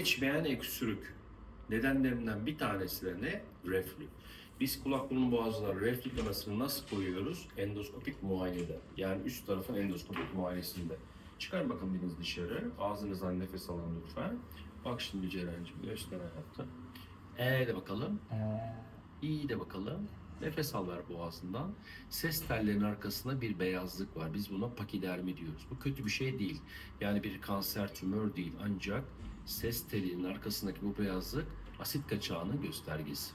Geçmeyen öksürük nedenlerinden bir tanesi de ne? Reflü. Biz kulak burun boğazlar reflü kanasını nasıl koyuyoruz? Endoskopik muayenede. Yani üst tarafın endoskopik muayenesinde. Çıkar bakın biriniz dışarı. Ağzınızdan nefes alın lütfen. Bak şimdi Ceren'cim göster hayatta. De bakalım. İyi de bakalım. Nefes al ver boğazından. Ses tellerinin arkasında bir beyazlık var. Biz buna pakidermi diyoruz. Bu kötü bir şey değil. Yani bir kanser, tümör değil. Ancak ses telinin arkasındaki bu beyazlık asit kaçağının göstergesi.